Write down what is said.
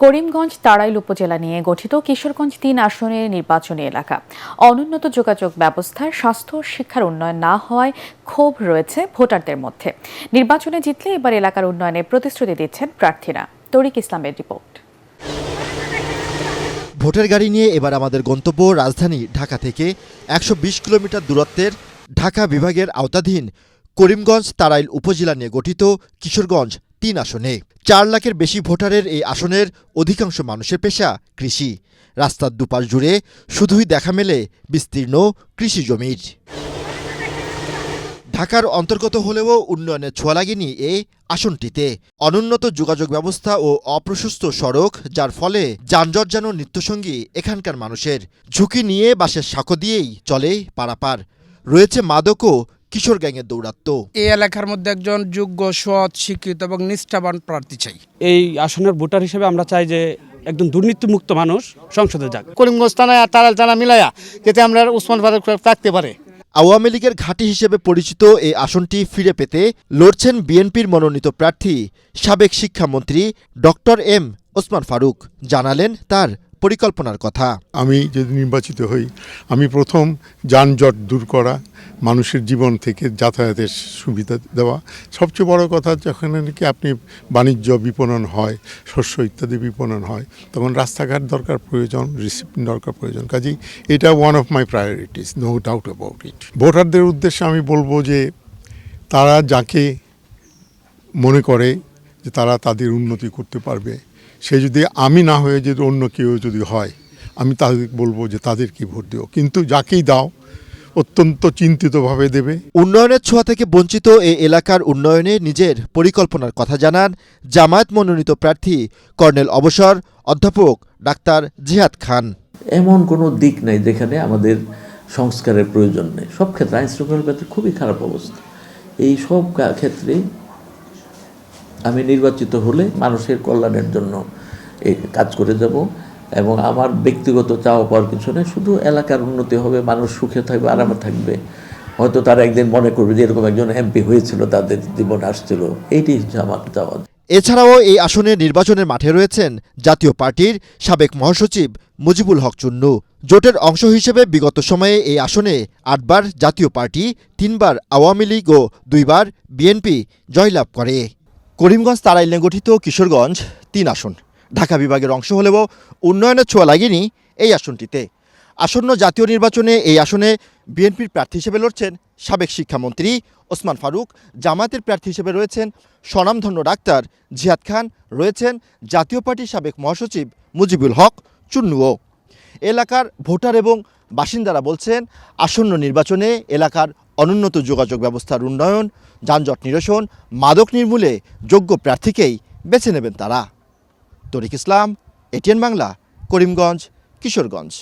করিমগঞ্জ তাড়াইল উপজেলা নিয়ে গঠিত কিশোরগঞ্জ ৩ আসনের নির্বাচনী এলাকা। অনুন্নত যোগাযোগ ব্যবস্থার, স্বাস্থ্য ও শিক্ষার উন্নয়ন না হওয়ায় ক্ষোভ রয়েছে ভোটারদের মধ্যে। নির্বাচনে জিতলে এবার এলাকার উন্নয়নের প্রতিশ্রুতি দিচ্ছেন প্রার্থীরা। তরিক ইসলামের রিপোর্ট। ভোটের গাড়ি নিয়ে এবার আমাদের গন্তব্য রাজধানী ঢাকা থেকে ১২০ কিলোমিটার দূরত্বের ঢাকা বিভাগের আওতাধীন করিমগঞ্জ তাড়াইল উপজেলা নিয়ে গঠিত কিশোরগঞ্জ ৩ আসনে। ৪ লাখের বেশি ভোটারের এই আসনের অধিকাংশ মানুষের পেশা কৃষি। রাস্তার দুপাশ জুড়ে শুধুই দেখা মেলে বিস্তীর্ণ কৃষি জমির। ঢাকার অন্তর্গত হলেও উন্নয়নের ছোঁয়া লাগেনি এই আসনটিতে। অনুন্নত যোগাযোগ ব্যবস্থা ও অপ্রশস্ত সড়ক, যার ফলে যানজট যেন নিত্যসঙ্গী এখানকার মানুষের। ঝুঁকি নিয়ে বাসের সাঁকো দিয়েই চলে পারাপার। রয়েছে মাদক ও কিশোর গ্যাংয়ের দৌরাত্ম্য। এই এলাকার মধ্যে একজন যোগ্য, সৎ, শিক্ষিত এবং নিষ্ঠাবান প্রার্থী চাই। এই আসনের ভোটার হিসেবে আমরা চাই যে একদম দুর্নীতিমুক্ত মানুষ সংসদে যাক। করিমগঞ্জ থানা আর তাড়াইল থানা মিলাইয়া যাতে আমরা উসমান ফারুক থাকতে পারে। আওয়ামী লীগের ঘাঁটি হিসেবে পরিচিত এই আসনটি ফিরে পেতে লড়ছেন বিএনপির মনোনীত প্রার্থী সাবেক শিক্ষামন্ত্রী ডক্টর এম ওসমান ফারুক। জানালেন তার পরিকল্পনার কথা। আমি যদি নির্বাচিত হই, আমি প্রথম যানজট দূর করা, মানুষের জীবন থেকে যাতায়াতের সুবিধা দেওয়া। সবচেয়ে বড় কথা, যখন নাকি আপনি বাণিজ্য বিপণন হয়, শস্য ইত্যাদি বিপণন হয়, তখন রাস্তাঘাট দরকার প্রয়োজন, রিসিপ্ট দরকার প্রয়োজন। কাজেই এটা one of my priorities, no doubt about it. ভোটারদের উদ্দেশ্যে আমি বলবো যে তারা যাকে মনে করে যে তারা তাদের উন্নতি করতে পারবে, সে যদি আমি না হয়ে যদি অন্য কেউ যদি হয়, আমি তাদের বলবো যে তাদেরকে ভোট দিও, কিন্তু যাকেই দাও অত্যন্ত চিন্তিতভাবে দেবে। উন্নয়নের ছোঁয়া থেকে বঞ্চিত এই এলাকার উন্নয়নে নিজের পরিকল্পনার কথা জানান জামায়াত মনোনীত প্রার্থী কর্নেল অবসর অধ্যাপক ডাক্তার জিহাদ খান। এমন কোনো দিক নাই যেখানে আমাদের সংস্কারের প্রয়োজন নেই। সব ক্ষেত্রে আইন শৃঙ্খলার ক্ষেত্রে খুবই খারাপ অবস্থা। এই সব ক্ষেত্রে আমি নির্বাচিত হলে মানুষের কল্যাণের জন্য এই কাজ করে যাব এবং আমার ব্যক্তিগত চাওয়া পাওয়ার কিছু নেই। শুধু এলাকার উন্নতি হবে, মানুষ সুখে থাকবে, আরামে থাকবে। হয়তো তারা একদিন মনে করবে যে এরকম একজন এমপি হয়েছিল, তাদের জীবনে আসছিল। এইটাই হচ্ছে আমার চাওয়া। এছাড়াও এই আসনে নির্বাচনের মাঠে রয়েছেন জাতীয় পার্টির সাবেক মহাসচিব মুজিবুল হক চুন্নু। জোটের অংশ হিসেবে বিগত সময়ে এই আসনে ৮ বার জাতীয় পার্টি, ৩ বার আওয়ামী লীগ ও ২ বার বিএনপি জয়লাভ করে। করিমগঞ্জ তাড়াইল নিয়ে গঠিত কিশোরগঞ্জ ৩ আসন ঢাকা বিভাগের অংশ হলেও উন্নয়নের ছোঁয়া লাগেনি এই আসনটিতে। আসন্ন জাতীয় নির্বাচনে এই আসনে বিএনপির প্রার্থী হিসেবে লড়ছেন সাবেক শিক্ষামন্ত্রী ওসমান ফারুক। জামায়াতের প্রার্থী হিসেবে রয়েছেন স্বনামধন্য ডাক্তার জিহাদ খান। রয়েছেন জাতীয় পার্টির সাবেক মহাসচিব মুজিবুল হক চুন্নুও। এলাকার ভোটার এবং বাসিন্দারা বলছেন, আসন্ন নির্বাচনে এলাকার অনুন্নত যোগাযোগ ব্যবস্থার উন্নয়ন, যানজট নিরসন, মাদক নির্মূলে যোগ্য প্রার্থীকেই বেছে নেবেন তারা। তরিক ইসলাম, এটিএন বাংলা, করিমগঞ্জ, কিশোরগঞ্জ।